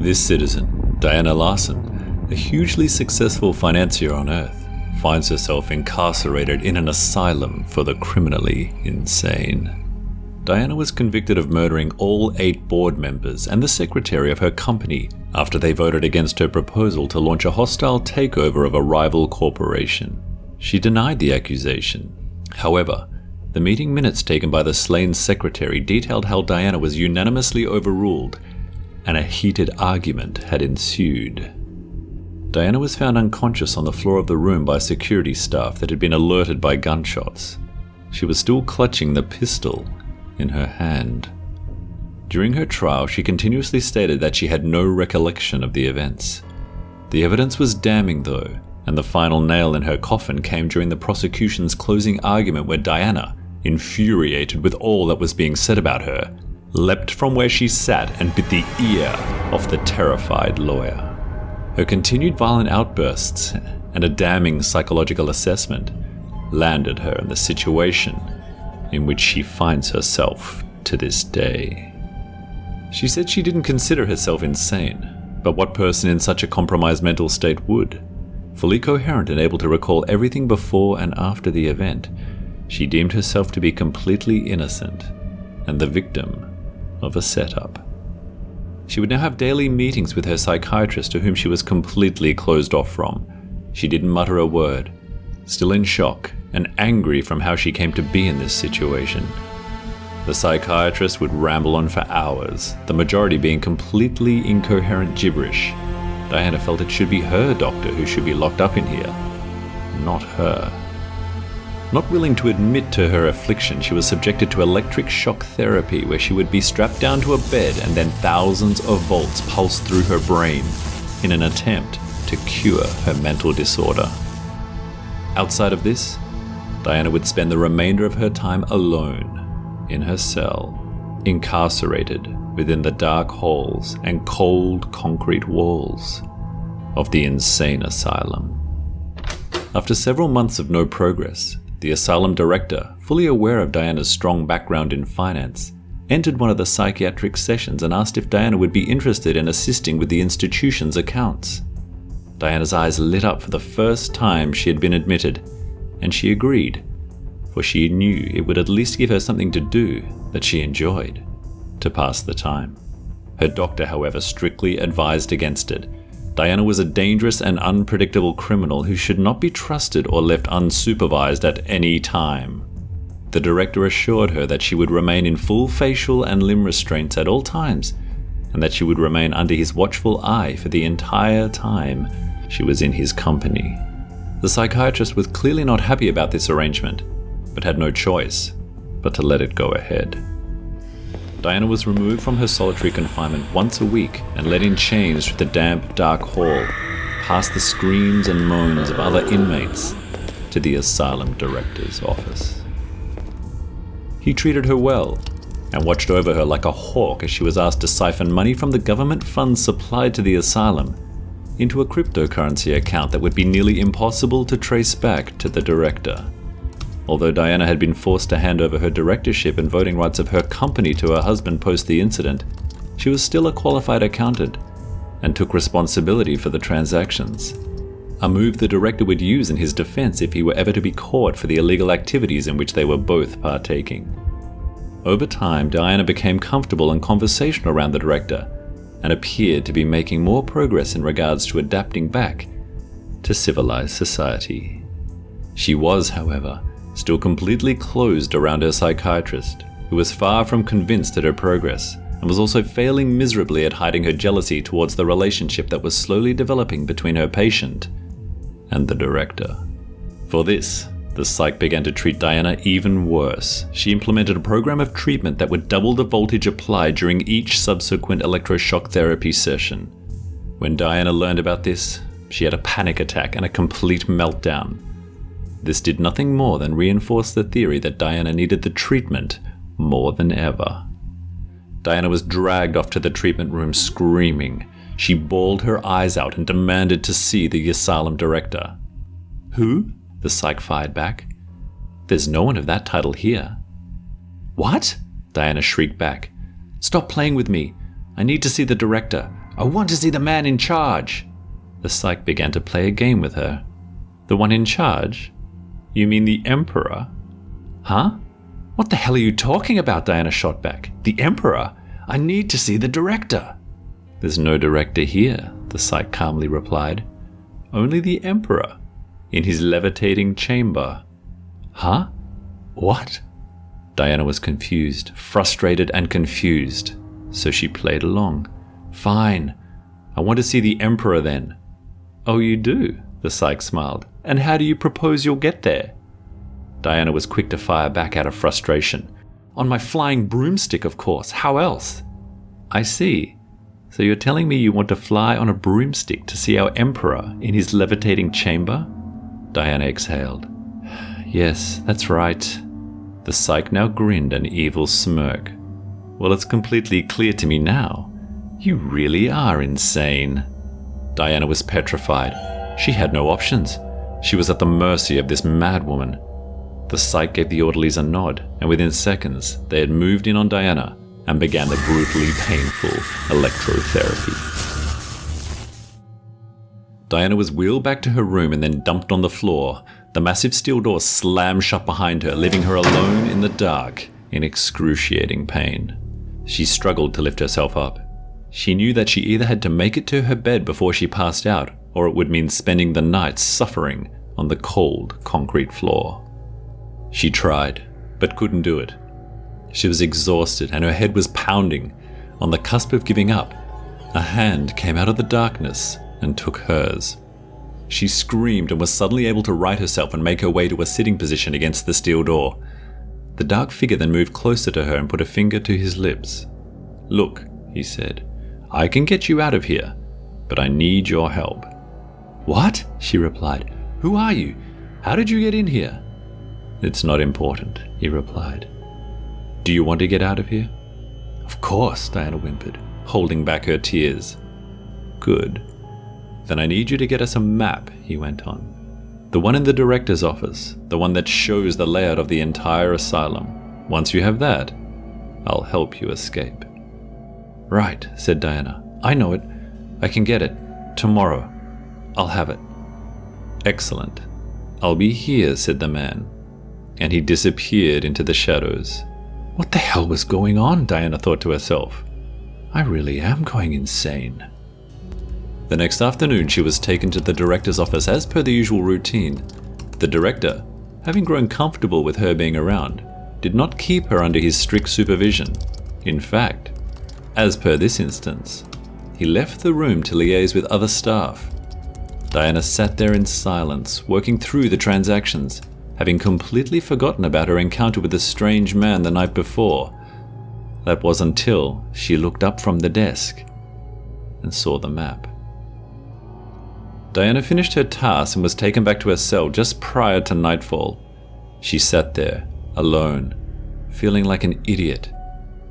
This citizen, Diana Larsen, a hugely successful financier on Earth, finds herself incarcerated in an asylum for the criminally insane. Diana was convicted of murdering all 8 board members and the secretary of her company after they voted against her proposal to launch a hostile takeover of a rival corporation. She denied the accusation. However, the meeting minutes taken by the slain secretary detailed how Diana was unanimously overruled and a heated argument had ensued. Diana was found unconscious on the floor of the room by security staff that had been alerted by gunshots. She was still clutching the pistol in her hand. During her trial, she continuously stated that she had no recollection of the events. The evidence was damning though, and the final nail in her coffin came during the prosecution's closing argument where Diana, infuriated with all that was being said about her, leapt from where she sat and bit the ear off the terrified lawyer. Her continued violent outbursts and a damning psychological assessment landed her in the situation in which she finds herself to this day. She said she didn't consider herself insane, but what person in such a compromised mental state would? Fully coherent and able to recall everything before and after the event, she deemed herself to be completely innocent and the victim of a setup. She would now have daily meetings with her psychiatrist, to whom she was completely closed off from. She didn't mutter a word, still in shock and angry from how she came to be in this situation. The psychiatrist would ramble on for hours, the majority being completely incoherent gibberish. Diana felt it should be her doctor who should be locked up in here, not her. Not willing to admit to her affliction, she was subjected to electric shock therapy, where she would be strapped down to a bed and then thousands of volts pulsed through her brain in an attempt to cure her mental disorder. Outside of this, Diana would spend the remainder of her time alone in her cell, incarcerated within the dark halls and cold concrete walls of the insane asylum. After several months of no progress, the asylum director, fully aware of Diana's strong background in finance, entered one of the psychiatric sessions and asked if Diana would be interested in assisting with the institution's accounts. Diana's eyes lit up for the first time she had been admitted, and she agreed, for she knew it would at least give her something to do that she enjoyed, to pass the time. Her doctor, however, strictly advised against it. Diana was a dangerous and unpredictable criminal who should not be trusted or left unsupervised at any time. The director assured her that she would remain in full facial and limb restraints at all times, and that she would remain under his watchful eye for the entire time she was in his company. The psychiatrist was clearly not happy about this arrangement, but had no choice but to let it go ahead. Diana was removed from her solitary confinement once a week and led in chains through the damp, dark hall, past the screams and moans of other inmates, to the asylum director's office. He treated her well and watched over her like a hawk as she was asked to siphon money from the government funds supplied to the asylum into a cryptocurrency account that would be nearly impossible to trace back to the director. Although Diana had been forced to hand over her directorship and voting rights of her company to her husband post the incident, she was still a qualified accountant and took responsibility for the transactions, a move the director would use in his defense if he were ever to be caught for the illegal activities in which they were both partaking. Over time, Diana became comfortable and conversational around the director and appeared to be making more progress in regards to adapting back to civilized society. She was, however, still completely closed around her psychiatrist, who was far from convinced at her progress and was also failing miserably at hiding her jealousy towards the relationship that was slowly developing between her patient and the director. For this, the psych began to treat Diana even worse. She implemented a program of treatment that would double the voltage applied during each subsequent electroshock therapy session. When Diana learned about this, she had a panic attack and a complete meltdown. This did nothing more than reinforce the theory that Diana needed the treatment more than ever. Diana was dragged off to the treatment room screaming. She bawled her eyes out and demanded to see the asylum director. "Who?" the psych fired back. "There's no one of that title here." "What?" Diana shrieked back. "Stop playing with me. I need to see the director. I want to see the man in charge. The psych began to play a game with her. The one in charge? You mean the Emperor? Huh? What the hell are you talking about? Diana shot back. The Emperor? I need to see the director. There's no director here, the psych calmly replied. Only the Emperor, in his levitating chamber. Huh? What? Diana was confused, frustrated and confused, so she played along. Fine. I want to see the Emperor then. Oh, you do? The psych smiled. And how do you propose you'll get there? Diana was quick to fire back out of frustration. On my flying broomstick, of course. How else? I see. So you're telling me you want to fly on a broomstick to see our Emperor in his levitating chamber? Diana exhaled. Yes, that's right. The psych now grinned an evil smirk. Well, it's completely clear to me now. You really are insane. Diana was petrified. She had no options. She was at the mercy of this madwoman. The psych gave the orderlies a nod, and within seconds, they had moved in on Diana and began the brutally painful electrotherapy. Diana was wheeled back to her room and then dumped on the floor. The massive steel door slammed shut behind her, leaving her alone in the dark in excruciating pain. She struggled to lift herself up. She knew that she either had to make it to her bed before she passed out, or it would mean spending the night suffering on the cold concrete floor. She tried, but couldn't do it. She was exhausted and her head was pounding. On the cusp of giving up, a hand came out of the darkness and took hers. She screamed and was suddenly able to right herself and make her way to a sitting position against the steel door. The dark figure then moved closer to her and put a finger to his lips. Look, he said, I can get you out of here, but I need your help. What? She replied. Who are you? How did you get in here? It's not important, he replied. Do you want to get out of here? Of course, Diana whimpered, holding back her tears. Good. Then I need you to get us a map, he went on. The one in the director's office, the one that shows the layout of the entire asylum. Once you have that, I'll help you escape. Right, said Diana. I know it. I can get it. Tomorrow. I'll have it. Excellent. I'll be here, said the man. And he disappeared into the shadows. What the hell was going on? Diana thought to herself. I really am going insane. The next afternoon, she was taken to the director's office as per the usual routine. The director, having grown comfortable with her being around, did not keep her under his strict supervision. In fact, as per this instance, he left the room to liaise with other staff. Diana sat there in silence, working through the transactions, having completely forgotten about her encounter with the strange man the night before. That was until she looked up from the desk and saw the map. Diana finished her task and was taken back to her cell just prior to nightfall. She sat there, alone, feeling like an idiot.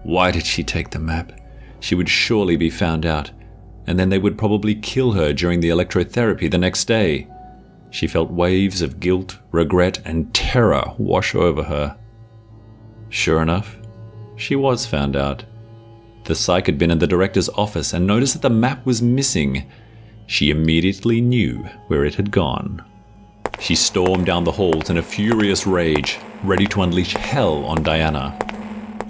Why did she take the map? She would surely be found out, and then they would probably kill her during the electrotherapy the next day. She felt waves of guilt, regret, and terror wash over her. Sure enough, she was found out. The psych had been in the director's office and noticed that the map was missing. She immediately knew where it had gone. She stormed down the halls in a furious rage, ready to unleash hell on Diana.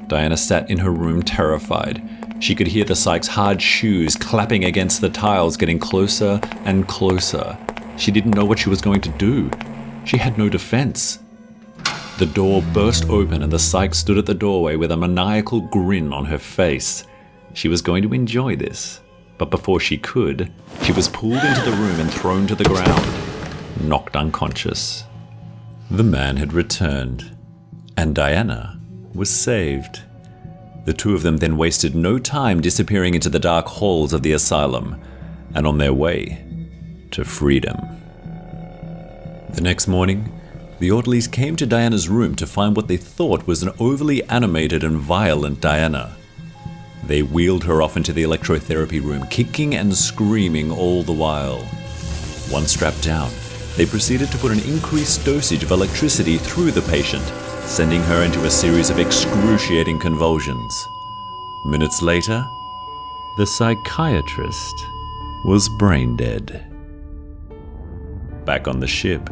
Diana sat in her room terrified. She could hear the psych's hard shoes clapping against the tiles, getting closer and closer. She didn't know what she was going to do. She had no defense. The door burst open and the psych stood at the doorway with a maniacal grin on her face. She was going to enjoy this, but before she could, she was pulled into the room and thrown to the ground, knocked unconscious. The man had returned, and Diana was saved. The two of them then wasted no time disappearing into the dark halls of the asylum and on their way to freedom. The next morning, the orderlies came to Diana's room to find what they thought was an overly animated and violent Diana. They wheeled her off into the electrotherapy room, kicking and screaming all the while. Once strapped down, they proceeded to put an increased dosage of electricity through the patient, sending her into a series of excruciating convulsions. Minutes later, The psychiatrist was brain dead. Back on the ship,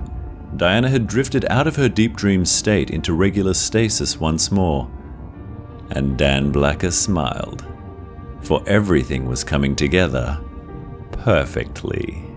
Diana had drifted out of her deep dream state into regular stasis once more, and Dan Blacker smiled, for everything was coming together perfectly.